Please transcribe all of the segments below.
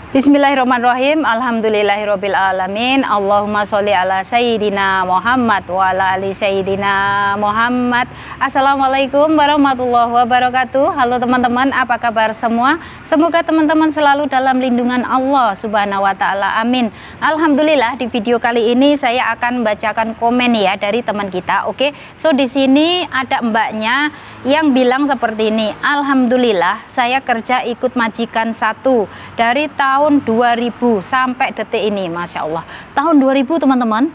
Bismillahirrahmanirrahim. Alhamdulillahirabbil alamin. Allahumma sholli ala sayyidina Muhammad wa ala ali sayyidina Muhammad. Assalamualaikum warahmatullahi wabarakatuh. Halo teman-teman, apa kabar semua? Semoga teman-teman selalu dalam lindungan Allah Subhanahu wa taala. Amin. Alhamdulillah, di video kali ini saya akan membacakan komen ya dari teman kita. Oke. So di sini ada mbaknya yang bilang seperti ini. Alhamdulillah, saya kerja ikut majikan 1 dari tahun 2000 sampai detik ini. Masya Allah, tahun 2000 teman-teman,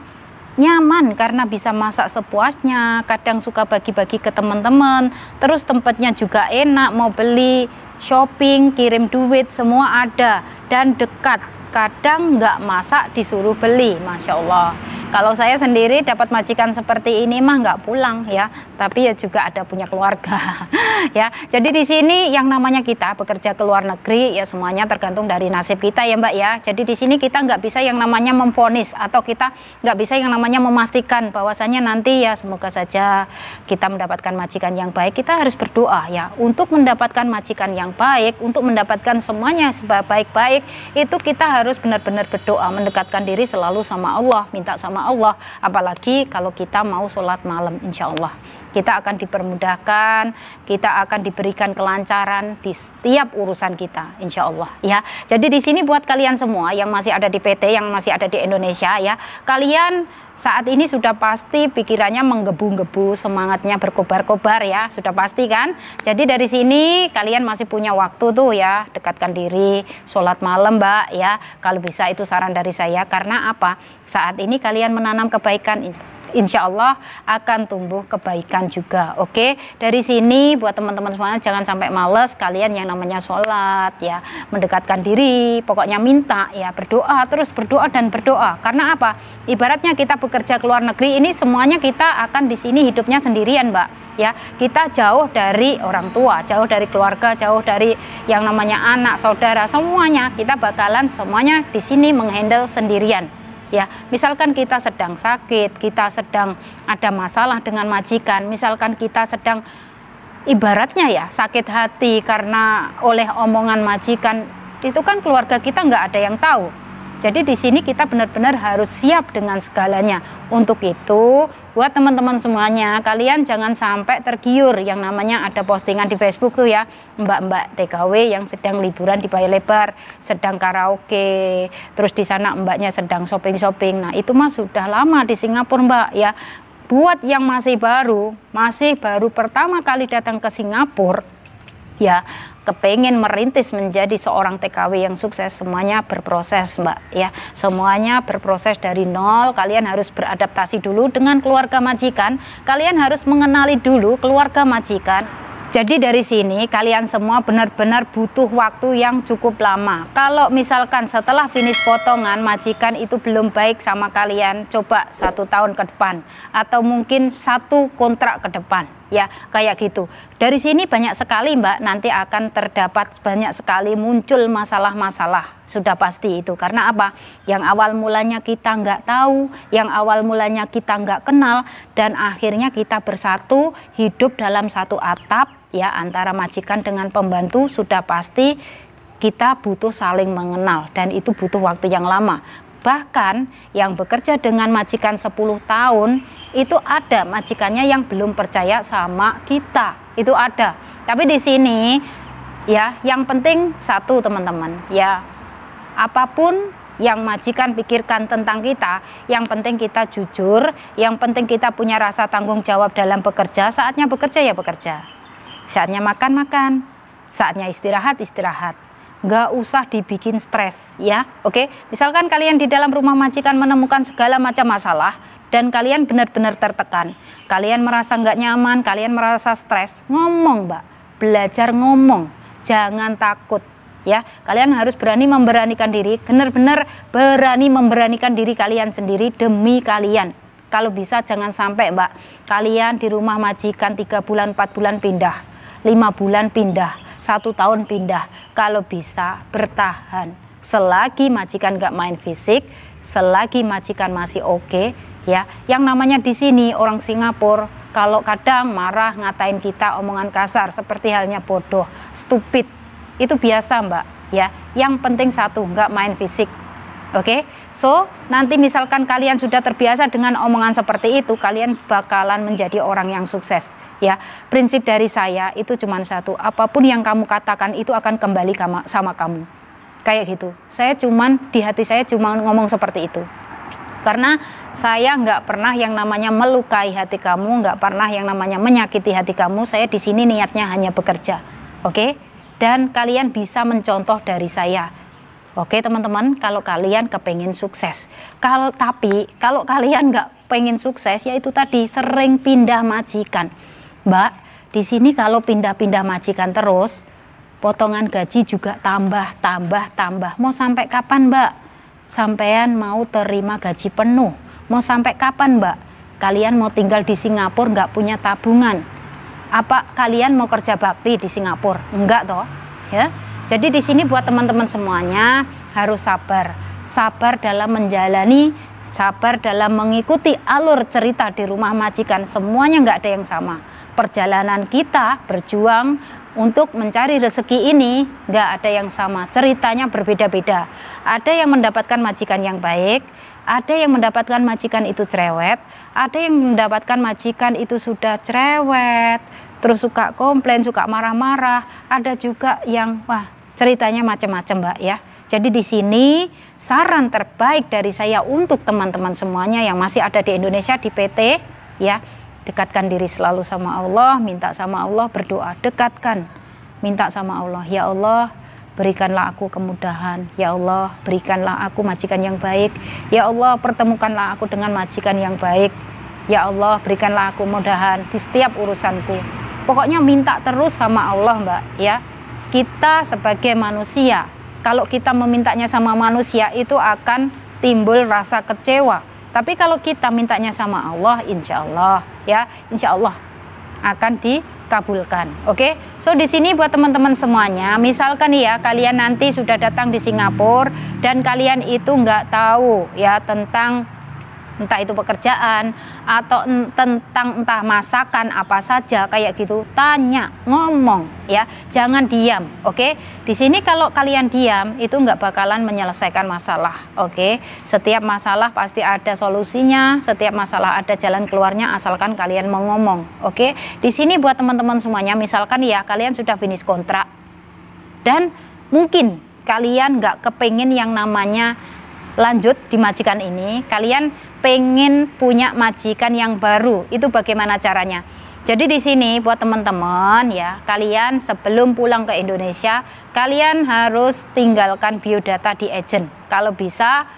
nyaman karena bisa masak sepuasnya, kadang suka bagi-bagi ke teman-teman, terus tempatnya juga enak, mau beli, shopping, kirim duit, semua ada, dan dekat, kadang nggak masak disuruh beli. Masya Allah, kalau saya sendiri dapat majikan seperti ini mah nggak pulang ya, tapi ya juga ada punya keluarga ya. Jadi di sini yang namanya kita bekerja ke luar negeri ya semuanya tergantung dari nasib kita ya Mbak ya. Jadi di sini kita nggak bisa yang namanya memvonis atau kita nggak bisa yang namanya memastikan bahwasanya nanti ya semoga saja kita mendapatkan majikan yang baik. Kita harus berdoa ya untuk mendapatkan majikan yang baik, untuk mendapatkan semuanya sebaik-baik itu kita harus benar-benar berdoa, mendekatkan diri selalu sama Allah, minta sama Allah. Apalagi kalau kita mau sholat malam, insya Allah kita akan dipermudahkan, kita akan diberikan kelancaran di setiap urusan kita, insya Allah ya. Jadi di sini buat kalian semua yang masih ada di PT, yang masih ada di Indonesia ya, kalian saat ini sudah pasti pikirannya menggebu-gebu, semangatnya berkobar-kobar ya, sudah pasti kan. Jadi dari sini kalian masih punya waktu tuh ya, dekatkan diri, sholat malam Mbak ya, kalau bisa itu saran dari saya. Karena apa? Saat ini kalian menanam kebaikan, insya Allah akan tumbuh kebaikan juga. Oke, dari sini buat teman-teman semuanya jangan sampai males kalian yang namanya sholat ya, mendekatkan diri, pokoknya minta ya, berdoa, terus berdoa dan berdoa. Karena apa? Ibaratnya kita bekerja ke luar negeri ini semuanya kita akan di sini hidupnya sendirian Mbak ya. Kita jauh dari orang tua, jauh dari keluarga, jauh dari yang namanya anak, saudara, semuanya kita bakalan semuanya di sini menghandle sendirian. Ya, misalkan kita sedang sakit, kita sedang ada masalah dengan majikan, misalkan kita sedang ibaratnya ya sakit hati karena oleh omongan majikan, itu kan keluarga kita nggak ada yang tahu. Jadi di sini kita benar-benar harus siap dengan segalanya. Untuk itu, buat teman-teman semuanya, kalian jangan sampai tergiur yang namanya ada postingan di Facebook tuh ya, mbak-mbak TKW yang sedang liburan di Bayi Lebar, sedang karaoke, terus di sana mbaknya sedang shopping-shopping. Nah, itu mah sudah lama di Singapura Mbak ya. Buat yang masih baru pertama kali datang ke Singapura ya, kepengen merintis menjadi seorang TKW yang sukses, semuanya berproses Mbak ya, semuanya berproses dari nol. Kalian harus beradaptasi dulu dengan keluarga majikan, kalian harus mengenali dulu keluarga majikan. Jadi dari sini kalian semua benar-benar butuh waktu yang cukup lama. Kalau misalkan setelah finish potongan majikan itu belum baik sama kalian, coba 1 tahun ke depan atau mungkin 1 kontrak ke depan ya, kayak gitu. Dari sini banyak sekali Mbak nanti akan terdapat banyak sekali muncul masalah-masalah, sudah pasti itu. Karena apa? Yang awal mulanya kita nggak tahu, yang awal mulanya kita nggak kenal, dan akhirnya kita bersatu hidup dalam satu atap ya, antara majikan dengan pembantu. Sudah pasti kita butuh saling mengenal dan itu butuh waktu yang lama. Bahkan yang bekerja dengan majikan 10 tahun itu ada majikannya yang belum percaya sama kita, itu ada. Tapi di sini ya yang penting satu teman-teman ya, apapun yang majikan pikirkan tentang kita, yang penting kita jujur, yang penting kita punya rasa tanggung jawab dalam bekerja. Saatnya bekerja ya bekerja, saatnya makan-makan, saatnya istirahat-istirahat. Nggak usah dibikin stres ya. Oke, misalkan kalian di dalam rumah majikan menemukan segala macam masalah dan kalian benar-benar tertekan, kalian merasa nggak nyaman, kalian merasa stres, ngomong Mbak, belajar ngomong, jangan takut ya. Kalian harus berani memberanikan diri, benar-benar berani memberanikan diri kalian sendiri demi kalian. Kalau bisa jangan sampai Mbak, kalian di rumah majikan 3 bulan, 4 bulan pindah, 5 bulan pindah, 1 tahun pindah. Kalau bisa bertahan selagi majikan nggak main fisik, selagi majikan masih oke ya. Yang namanya di sini orang Singapura kalau kadang marah, ngatain kita omongan kasar seperti halnya bodoh, stupid, itu biasa Mbak ya. Yang penting satu, nggak main fisik. Oke, so nanti misalkan kalian sudah terbiasa dengan omongan seperti itu, kalian bakalan menjadi orang yang sukses ya. Prinsip dari saya itu cuma satu, apapun yang kamu katakan itu akan kembali sama kamu. Kayak gitu. Saya cuman di hati saya cuma ngomong seperti itu. Karena saya nggak pernah yang namanya melukai hati kamu, nggak pernah yang namanya menyakiti hati kamu. Saya di sini niatnya hanya bekerja, oke? Dan kalian bisa mencontoh dari saya. Oke teman-teman, kalau kalian kepengen sukses. Tapi kalau kalian nggak pengen sukses, ya itu tadi sering pindah majikan. Mbak, di sini kalau pindah-pindah majikan terus, potongan gaji juga tambah. Mau sampai kapan Mbak? Sampean mau terima gaji penuh? Mau sampai kapan Mbak? Kalian mau tinggal di Singapura nggak punya tabungan? Apa kalian mau kerja bakti di Singapura? Enggak toh, ya? Jadi di sini buat teman-teman semuanya harus sabar dalam menjalani, sabar dalam mengikuti alur cerita di rumah majikan. Semuanya nggak ada yang sama. Perjalanan kita berjuang untuk mencari rezeki ini nggak ada yang sama. Ceritanya berbeda-beda. Ada yang mendapatkan majikan yang baik, ada yang mendapatkan majikan itu cerewet, ada yang mendapatkan majikan itu sudah cerewet, terus suka komplain, suka marah-marah. Ada juga yang ceritanya macam-macam Mbak ya. Jadi di sini saran terbaik dari saya untuk teman-teman semuanya yang masih ada di Indonesia di PT ya, dekatkan diri selalu sama Allah, minta sama Allah, berdoa, dekatkan, minta sama Allah, ya Allah berikanlah aku kemudahan, ya Allah berikanlah aku majikan yang baik, ya Allah pertemukanlah aku dengan majikan yang baik, ya Allah berikanlah aku kemudahan di setiap urusanku. Pokoknya minta terus sama Allah Mbak ya. Kita sebagai manusia, kalau kita memintanya sama manusia itu akan timbul rasa kecewa. Tapi kalau kita mintanya sama Allah, insya Allah ya, insya Allah akan dikabulkan. Oke, so di sini buat teman-teman semuanya, misalkan ya kalian nanti sudah datang di Singapura dan kalian itu nggak tahu ya tentang entah itu pekerjaan atau tentang entah masakan apa saja kayak gitu, tanya, ngomong ya, jangan diam. Oke, di sini kalau kalian diam itu nggak bakalan menyelesaikan masalah. Oke, setiap masalah pasti ada solusinya, setiap masalah ada jalan keluarnya asalkan kalian mau ngomong. Oke, di sini buat teman-teman semuanya, misalkan ya kalian sudah finish kontrak dan mungkin kalian nggak kepengen yang namanya lanjut di majikan ini, kalian pengen punya majikan yang baru. Itu bagaimana caranya? Jadi di sini buat teman-teman ya, kalian sebelum pulang ke Indonesia, kalian harus tinggalkan biodata di agent. Kalau bisa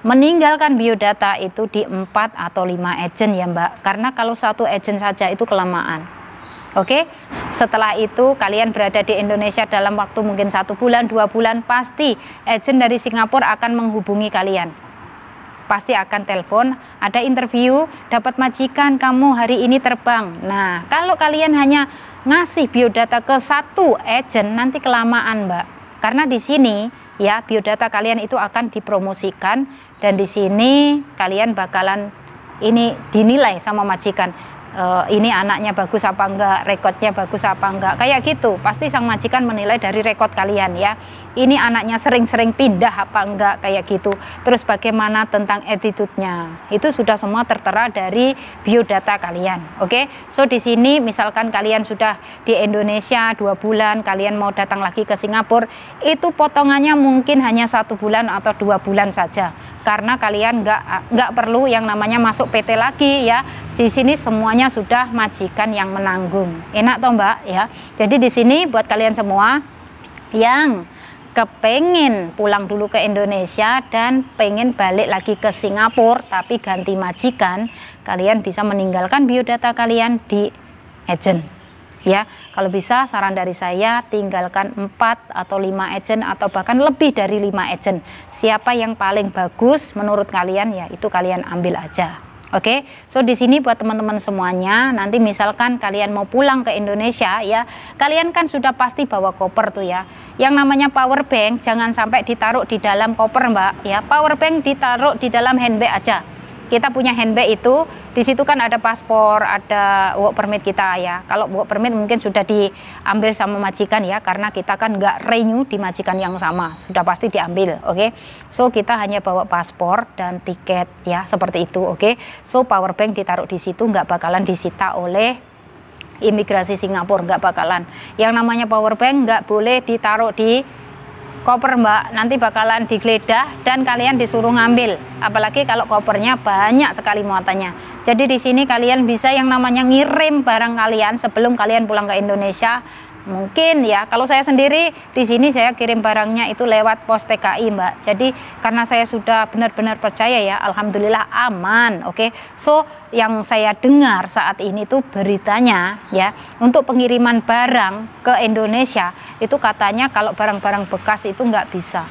meninggalkan biodata itu di 4 atau 5 agent ya Mbak. Karena kalau satu agent saja itu kelamaan. Oke, setelah itu kalian berada di Indonesia dalam waktu mungkin 1 bulan, 2 bulan, pasti agent dari Singapura akan menghubungi kalian. Pasti akan telepon, ada interview, dapat majikan, kamu hari ini terbang. Nah, kalau kalian hanya ngasih biodata ke satu agent, nanti kelamaan Mbak. Karena di sini ya biodata kalian itu akan dipromosikan dan di sini kalian bakalan ini dinilai sama majikan. Ini anaknya bagus apa enggak, rekodnya bagus apa enggak, kayak gitu. Pasti sang majikan menilai dari rekod kalian ya. Ini anaknya sering-sering pindah apa enggak, kayak gitu. Terus bagaimana tentang attitude-nya, itu sudah semua tertera dari biodata kalian. Oke, so di sini misalkan kalian sudah di Indonesia 2 bulan, kalian mau datang lagi ke Singapura, itu potongannya mungkin hanya 1 bulan atau 2 bulan saja. Karena kalian nggak perlu yang namanya masuk PT lagi ya. Di sini semuanya sudah majikan yang menanggung. Enak toh Mbak ya. Jadi di sini buat kalian semua yang kepengen pulang dulu ke Indonesia dan pengen balik lagi ke Singapura tapi ganti majikan, kalian bisa meninggalkan biodata kalian di agent. Ya, kalau bisa saran dari saya tinggalkan 4 atau 5 agent atau bahkan lebih dari 5 agent. Siapa yang paling bagus menurut kalian ya itu kalian ambil aja. Oke, so di sini buat teman-teman semuanya, nanti misalkan kalian mau pulang ke Indonesia ya, kalian kan sudah pasti bawa koper tuh ya. Yang namanya power bank jangan sampai ditaruh di dalam koper Mbak ya. Power bank ditaruh di dalam handbag aja. kita punya handbag itu, di situ kan ada paspor, ada work permit kita ya. Kalau work permit mungkin sudah diambil sama majikan ya, karena kita kan nggak renew di majikan yang sama, sudah pasti diambil, oke. So kita hanya bawa paspor dan tiket ya, seperti itu, oke. So power bank ditaruh di situ, nggak bakalan disita oleh imigrasi Singapura, nggak bakalan. Yang namanya power bank nggak boleh ditaruh di koper Mbak, nanti bakalan digeledah dan kalian disuruh ngambil. Apalagi kalau kopernya banyak sekali muatannya. Jadi di sini kalian bisa yang namanya ngirim barang kalian sebelum kalian pulang ke Indonesia. Mungkin ya, kalau saya sendiri di sini saya kirim barangnya itu lewat pos TKI Mbak. Jadi karena saya sudah benar-benar percaya ya, alhamdulillah aman, oke. So yang saya dengar saat ini tuh beritanya ya, untuk pengiriman barang ke Indonesia itu katanya kalau barang-barang bekas itu nggak bisa.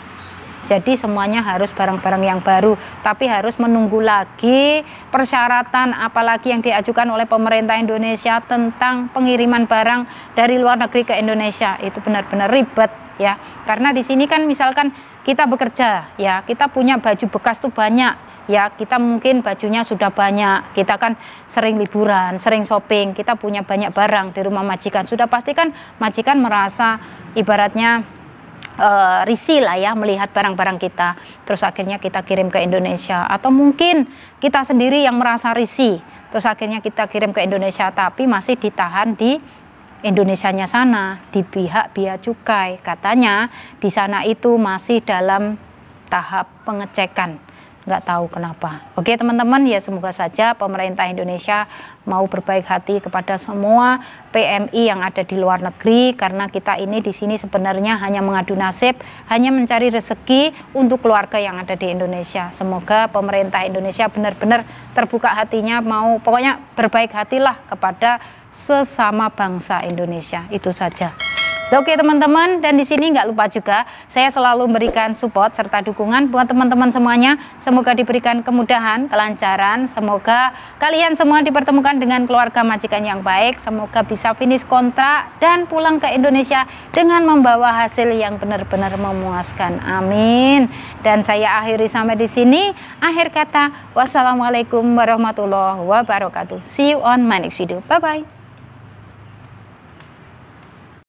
Jadi semuanya harus barang-barang yang baru, tapi harus menunggu lagi persyaratan apalagi yang diajukan oleh pemerintah Indonesia tentang pengiriman barang dari luar negeri ke Indonesia. Itu benar-benar ribet ya. Karena di sini kan misalkan kita bekerja ya, kita punya baju bekas tuh banyak ya, kita mungkin bajunya sudah banyak, kita kan sering liburan, sering shopping, kita punya banyak barang di rumah majikan. Sudah pasti kan majikan merasa ibaratnya risih lah ya melihat barang-barang kita, terus akhirnya kita kirim ke Indonesia. Atau mungkin kita sendiri yang merasa risih, terus akhirnya kita kirim ke Indonesia tapi masih ditahan di Indonesianya sana, di pihak bea cukai. Katanya di sana itu masih dalam tahap pengecekan, nggak tahu kenapa. Oke teman-teman, ya semoga saja pemerintah Indonesia mau berbaik hati kepada semua PMI yang ada di luar negeri, karena kita ini di sini sebenarnya hanya mengadu nasib, hanya mencari rezeki untuk keluarga yang ada di Indonesia. Semoga pemerintah Indonesia benar-benar terbuka hatinya, mau pokoknya berbaik hatilah kepada sesama bangsa Indonesia. Itu saja. Oke teman-teman, dan di sini nggak lupa juga saya selalu memberikan support serta dukungan buat teman-teman semuanya. Semoga diberikan kemudahan, kelancaran, semoga kalian semua dipertemukan dengan keluarga majikan yang baik, semoga bisa finish kontrak dan pulang ke Indonesia dengan membawa hasil yang benar-benar memuaskan. Amin. Dan saya akhiri sampai di sini. Akhir kata, wassalamualaikum warahmatullahi wabarakatuh. See you on my next video. Bye bye.